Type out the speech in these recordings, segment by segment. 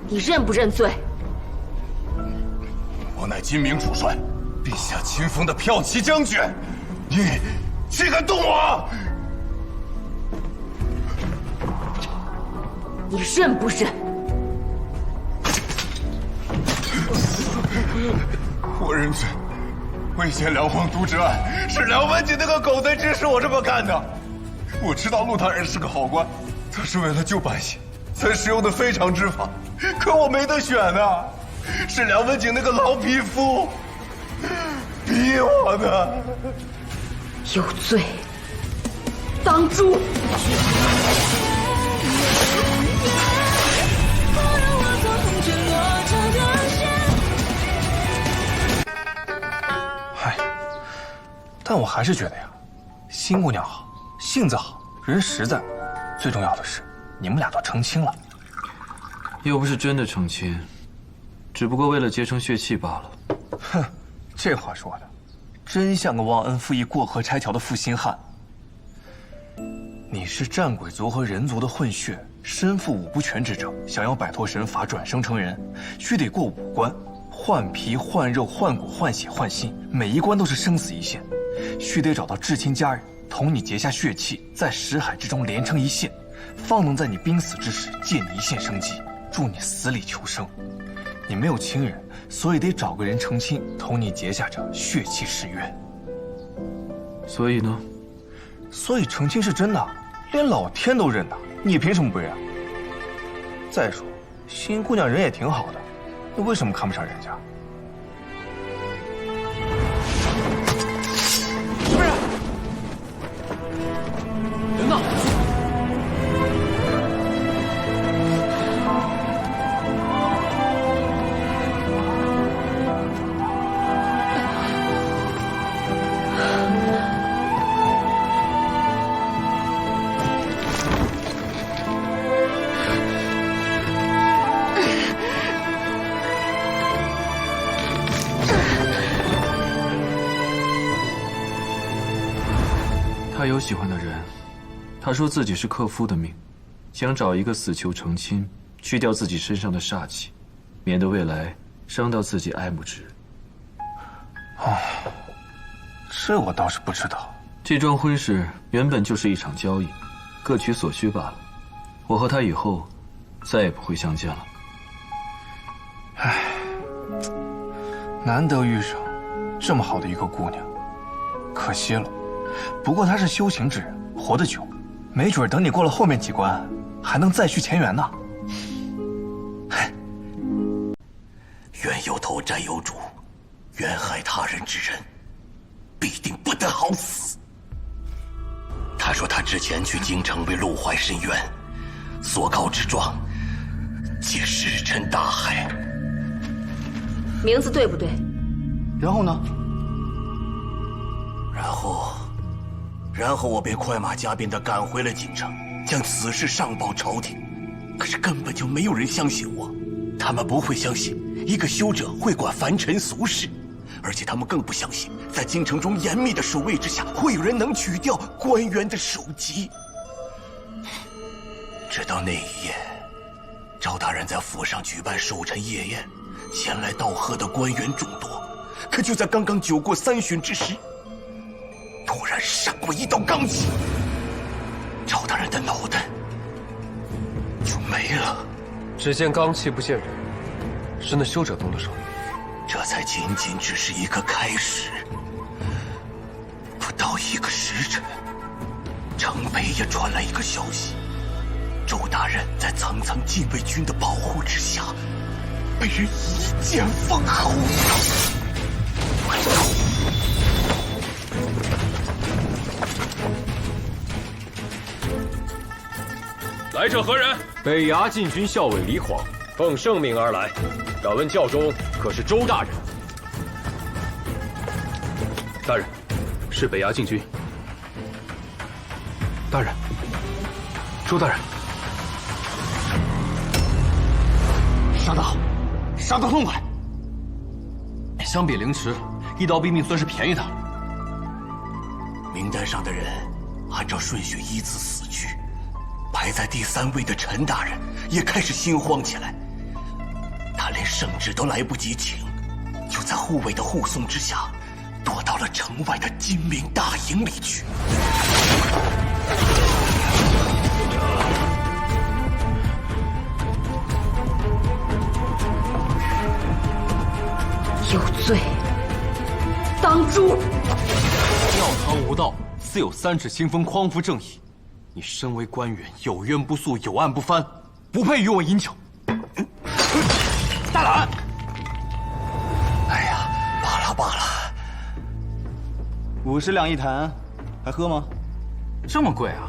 你认不认罪？我乃金明主帅，陛下亲封的骠骑将军，你岂敢动我？你认不认？我认罪。未见梁皇渎职案，是梁文锦那个狗贼指使我这么干的。我知道陆大人是个好官，他是为了救百姓才使用的非常之法，可我没得选啊，是梁文锦那个老匹夫逼我的。有罪，当诛！嗨，但我还是觉得呀，新姑娘好，性子好，人实在，最重要的是，你们俩都成亲了。又不是真的成亲，只不过为了结成血气罢了。哼，这话说的，真像个忘恩负义、过河拆桥的负心汉。你是战鬼族和人族的混血，身负五不全之症，想要摆脱神法转生成人，须得过5关，换皮、换肉、换骨、换血、换心，每一关都是生死一线，须得找到至亲家人，同你结下血气，在识海之中连成一线，方能在你濒死之时借你一线生机，助你死里求生。你没有亲人，所以得找个人成亲，同你结下这血气誓约。所以呢？所以成亲是真的，连老天都认的，你凭什么不认？再说，新姑娘人也挺好的，你为什么看不上人家？不是，人呢？他有喜欢的人，他说自己是克夫的命，想找一个死囚成亲，去掉自己身上的煞气，免得未来伤到自己爱慕之人。哦，这我倒是不知道。这桩婚事原本就是一场交易，各取所需罢了。我和他以后再也不会相见了。唉，难得遇上这么好的一个姑娘，可惜了。不过她是修行之人，活得久，没准等你过了后面几关，还能再续前缘呢。冤有头债有主，冤害他人之人，必定不得好死。他说他之前去京城为陆怀申冤，所告之状，皆石沉大海。名字对不对？然后呢？然后我便快马加鞭地赶回了京城，将此事上报朝廷。可是根本就没有人相信我，他们不会相信一个修者会管凡尘俗事，而且他们更不相信，在京城中严密的守卫之下，会有人能取掉官员的首级。直到那一夜，赵大人在府上举办寿辰夜宴，前来道贺的官员众多，可就在刚刚酒过3巡之时，突然闪过一道罡气，赵大人的脑袋就没了。只见罡气不见人，是那修者动的手。这才仅仅只是一个开始。不到1个时辰，城北也传来一个消息：周大人在层层禁卫军的保护之下，被人一剑封喉。来者何人？北衙禁军校尉李晃奉圣命而来，敢问教中可是周大人？大人，是北衙禁军。大人，周大人，杀得好，杀得痛快。相比凌迟，一刀毙命算是便宜他了。名单上的人按照顺序依次死去，排在第3位的陈大人也开始心慌起来。他连圣旨都来不及请，就在护卫的护送之下，躲到了城外的金明大营里去。有罪，当诛！庙堂无道，自有三尺清风匡扶正义。你身为官员，有冤不诉，有案不翻，不配与我饮酒。大胆！哎呀，罢了罢了，50两一坛，还喝吗？这么贵啊？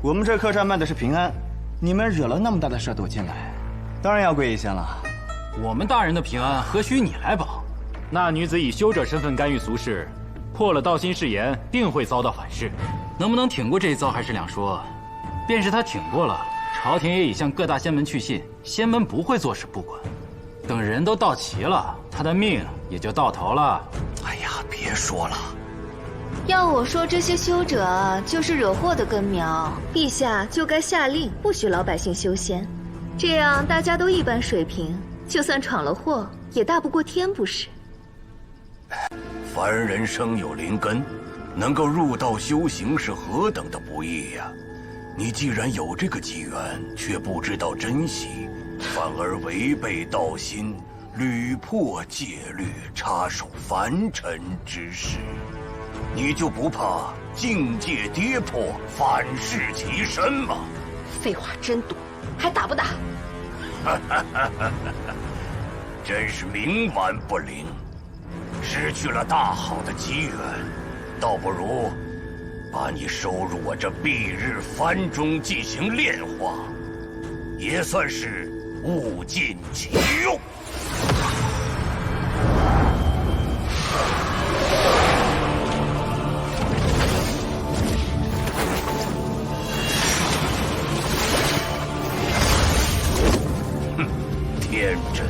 我们这客栈卖的是平安，你们惹了那么大的事儿都进来，当然要贵一些了。我们大人的平安何须你来保？那女子以修者身份干预俗事，破了道心誓言，定会遭到反噬。能不能挺过这一遭还是两说。便是他挺过了，朝廷也已向各大仙门去信，仙门不会坐视不管。等人都到齐了，他的命也就到头了。哎呀，别说了。要我说，这些修者就是惹祸的根苗，陛下就该下令不许老百姓修仙，这样大家都一般水平，就算闯了祸，也大不过天，不是？凡人生有灵根，能够入道修行是何等的不易呀！你既然有这个机缘，却不知道珍惜，反而违背道心，屡破戒律，插手凡尘之事，你就不怕境界跌破，反噬其身吗？废话真多，还打不打？真是冥顽不灵，失去了大好的机缘，倒不如把你收入我这蔽日幡中进行炼化，也算是物尽其用。哼，天真。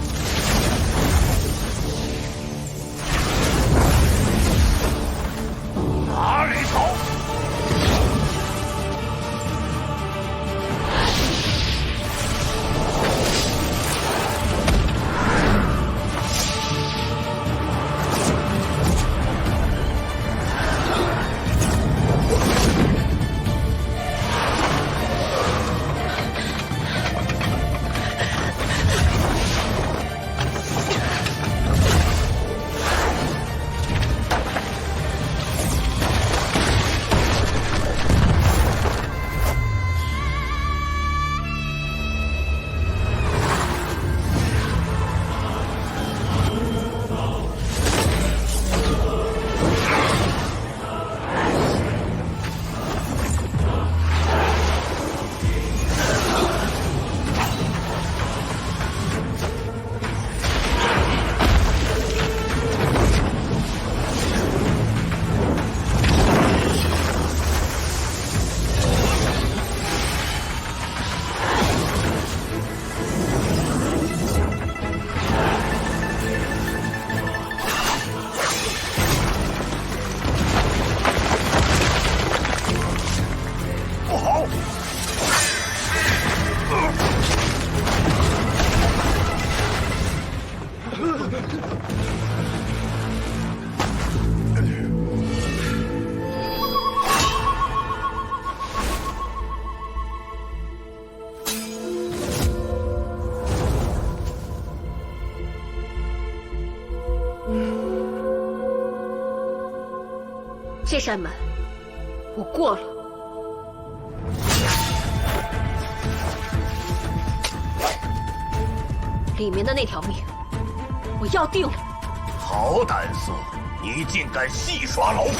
哪里走？这扇门，我过了。里面的那条命，我要定了。好胆色，你竟敢戏耍老夫！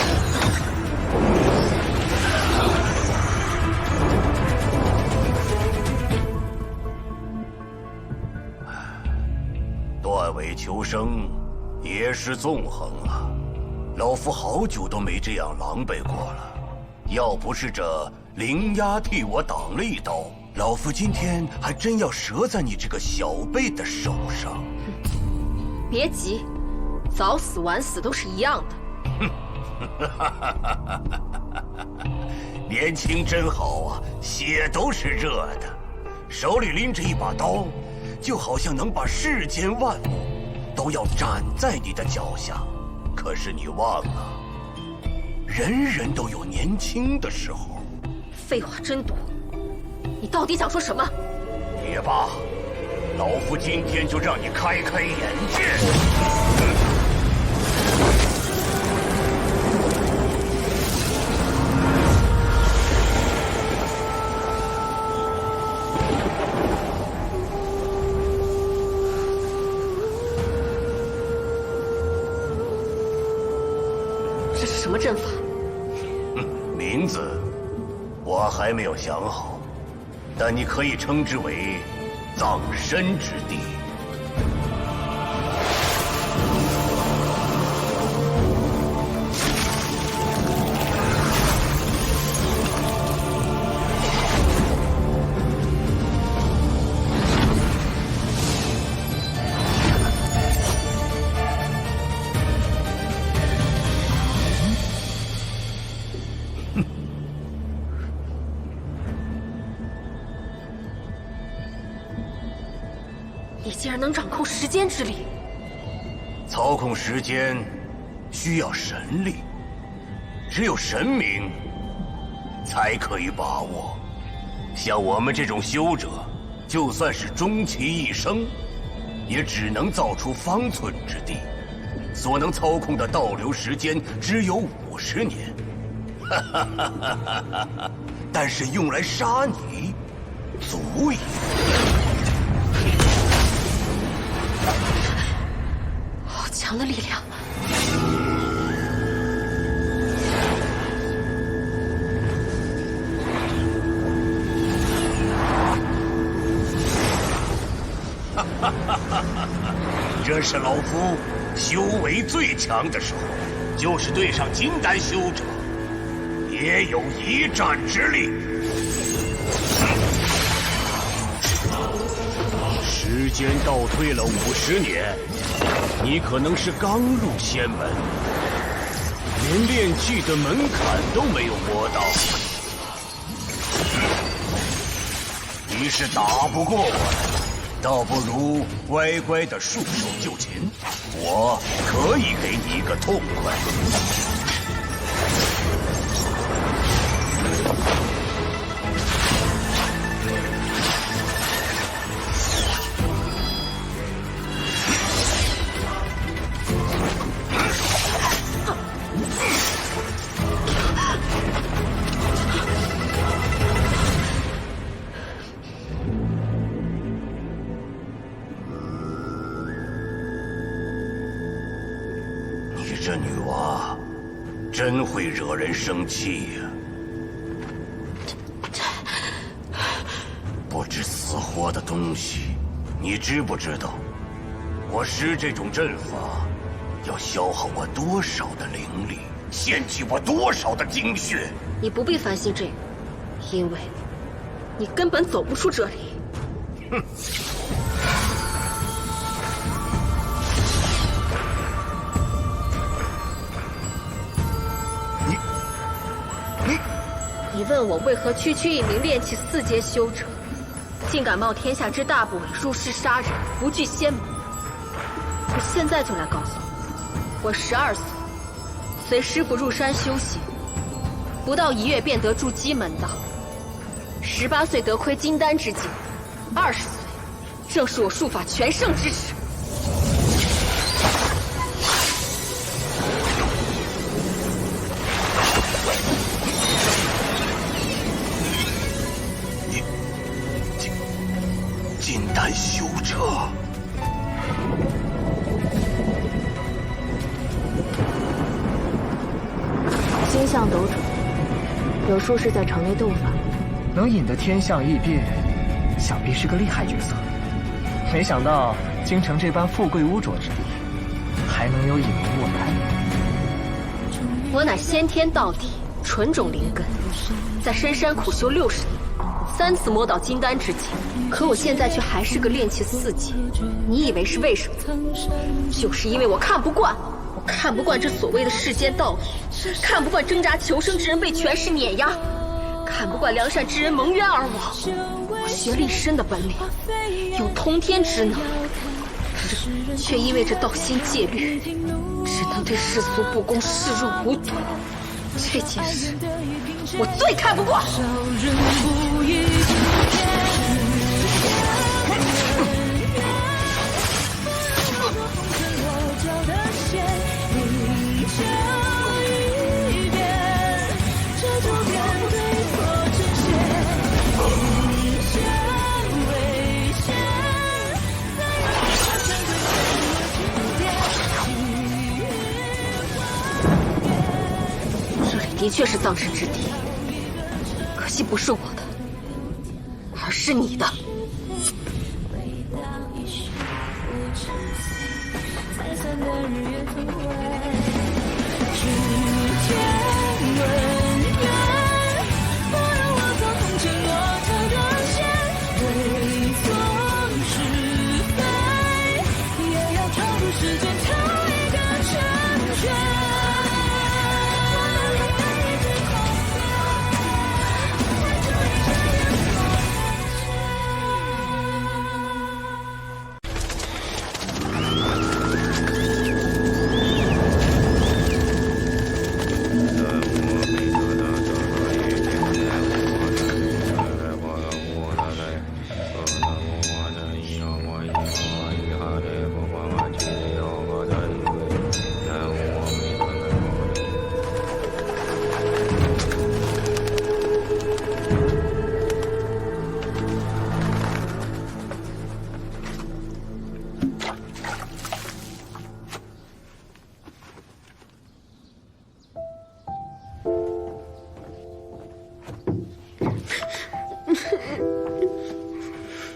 断尾求生，也是纵横啊！老夫好久都没这样狼狈过了。要不是这灵鸦替我挡了一刀，老夫今天还真要折在你这个小辈的手上。别急，早死晚死都是一样的。年轻真好啊，血都是热的，手里拎着一把刀，就好像能把世间万物都要斩在你的脚下。可是你忘了，人人都有年轻的时候。废话真多，你到底想说什么？也罢，老夫今天就让你开开眼界。这是什么阵法？名字我还没有想好，但你可以称之为葬身之地。你竟然能掌控时间之力！操控时间需要神力，只有神明才可以把握。像我们这种修者，就算是终其一生，也只能造出方寸之地，所能操控的倒流时间只有50年。但是用来杀你，足矣。好强的力量！这是老夫修为最强的时候，就是对上金丹修者，也有一战之力。时间倒退了50年，你可能是刚入仙门，连炼气的门槛都没有摸到，你是打不过我的，倒不如乖乖的束手就擒，我可以给你一个痛快。这女娃真会惹人生气呀！不知死活的东西，你知不知道，我施这种阵法要消耗我多少的灵力，献祭我多少的精血？你不必烦心这个，因为你根本走不出这里。哼！你问我为何区区一名炼气4阶修者，竟敢冒天下之大不韪入室杀人，不惧仙门？我现在就来告诉你，我12岁，随师傅入山修行，不到1月便得筑基门道。18岁得窥金丹之境，20岁正是我术法全盛之时。金丹修者，星象斗者，有术士在城内斗法，能引得天象异变，想必是个厉害角色。没想到京城这般富贵污浊之地，还能有隐名卧谈。我乃先天道体，纯种灵根，在深山苦修60年，3次摸到金丹之境，可我现在却还是个炼气4阶。你以为是为什么？就是因为我看不惯，我看不惯这所谓的世间道义，看不惯挣扎求生之人被权势碾压，看不惯良善之人蒙冤而亡。有学历深的本领，有通天之能，却因为这道心戒律，只能对世俗不公视若无睹。这件事，我最看不过。的确是葬身之地，可惜不是我的，而是你的。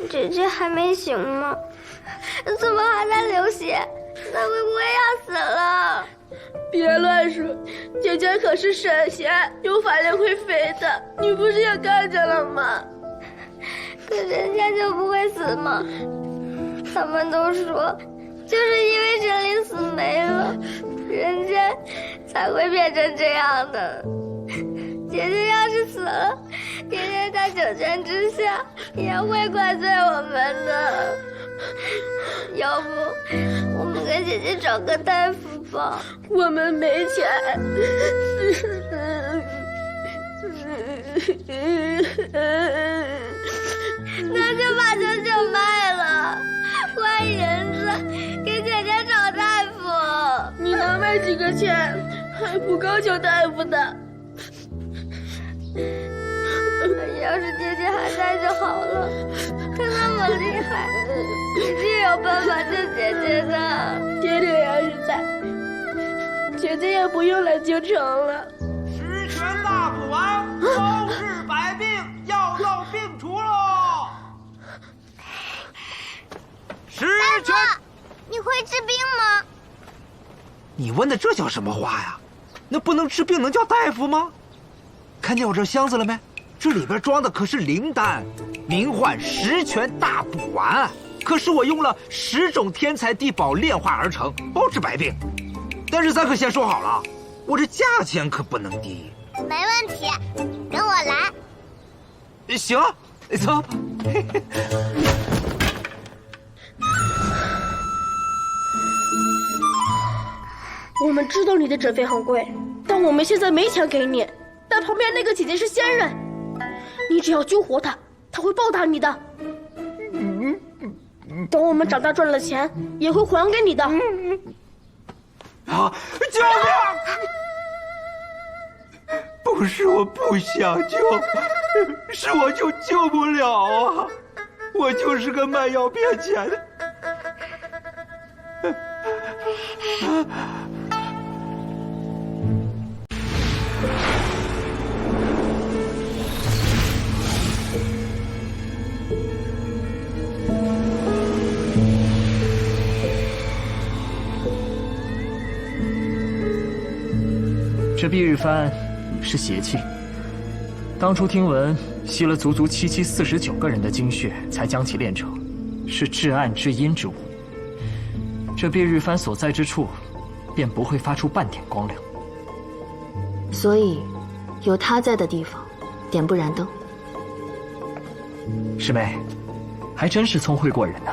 姐姐还没醒吗？怎么还在流血？她会不会要死了？别乱说，姐姐可是神仙，有法力会飞的，你不是也看见了吗？可人家就不会死吗？他们都说，就是因为神灵死没了，人间才会变成这样的。姐姐要是死了，爷爷在九泉之下也会怪罪我们的。要不，我们给姐姐找个大夫吧。我们没钱。那就把九九卖了，换银子给姐姐找大夫。你能卖几个钱？还不够求大夫的。要是姐姐还在就好了，她那么厉害，一定有办法救姐姐的。爹爹要是在，姐姐也不用来京城了。十全大补丸，包治百病，药到病除喽。十全，你会治病吗？你问的这叫什么话呀？那不能治病能叫大夫吗？看见我这箱子了没？这里边装的可是灵丹，名唤十全大补丸，可是我用了10种天材地宝炼化而成，包治百病。但是咱可先说好了，我这价钱可不能低。没问题，跟我来。行，走。我们知道你的诊费很贵，但我们现在没钱给你。但旁边那个姐姐是仙人，你只要救活她，她会报答你的。等我们长大赚了钱，也会还给你的。啊！救命！不是我不想救，是我就救不了啊！我就是个卖药骗钱的。这毕日帆是邪气，当初听闻吸了足足749个人的精血才将其炼成，是至暗至阴之物。这毕日帆所在之处，便不会发出半点光亮。所以，有他在的地方，点不燃灯。师妹，还真是聪慧过人呐。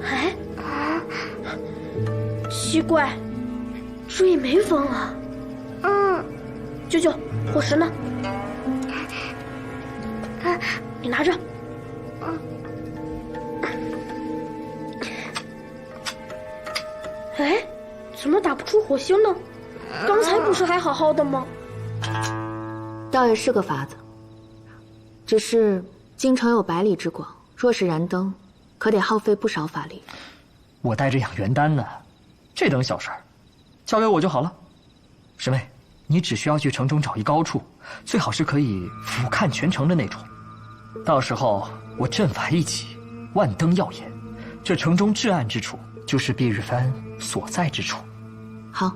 哎，奇怪，这也没风啊。舅舅，火石呢？你拿着。哎，怎么打不出火星呢？刚才不是还好好的吗？倒也是个法子，只是京城有百里之广，若是燃灯，可得耗费不少法力。我带着养元丹呢，这等小事儿，交给我就好了。师妹，你只需要去城中找一高处，最好是可以俯瞰全城的那种。到时候我阵法一起，万灯耀眼，这城中至暗之处，就是蔽日幡所在之处。好。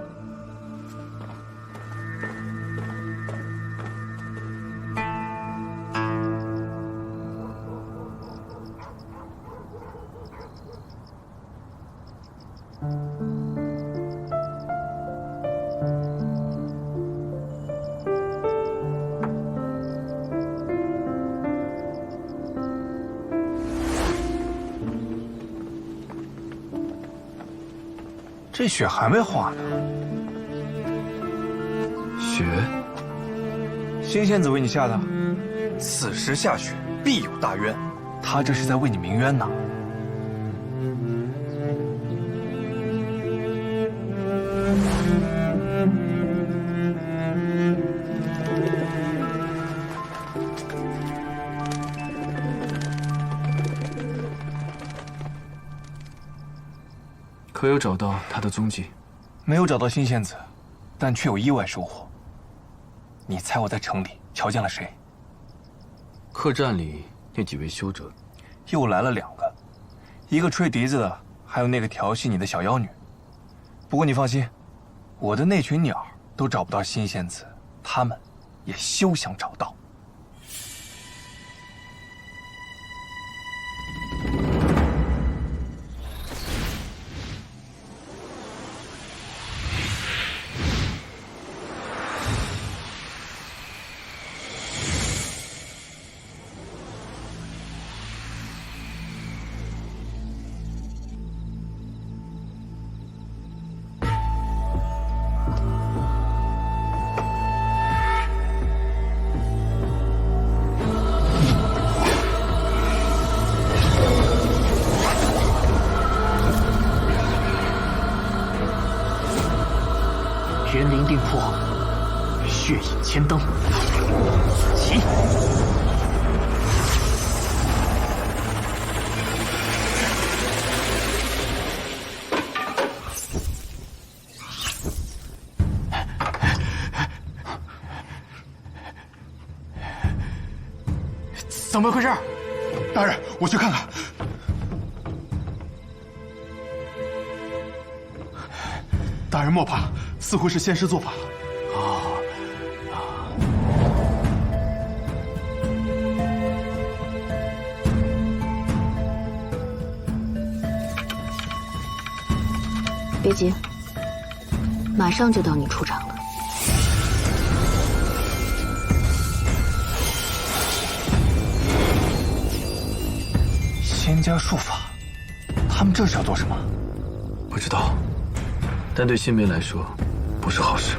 这雪还没化呢。雪，新仙子为你下的。此时下雪，必有大冤。他这是在为你鸣冤呢。可有找到他的踪迹？没有找到新仙子，但却有意外收获。你猜我在城里瞧见了谁？客栈里那几位修者，又来了2个，一个吹笛子的，还有那个调戏你的小妖女。不过你放心，我的那群鸟都找不到新仙子，他们也休想找到。元灵定魄，血影千灯，起！怎么回事？大人，我去看看。大人莫怕，似乎是仙师做法。别急，马上就到你出场了。仙家术法，他们这是要做什么？不知道，但对新梅来说，不是好事。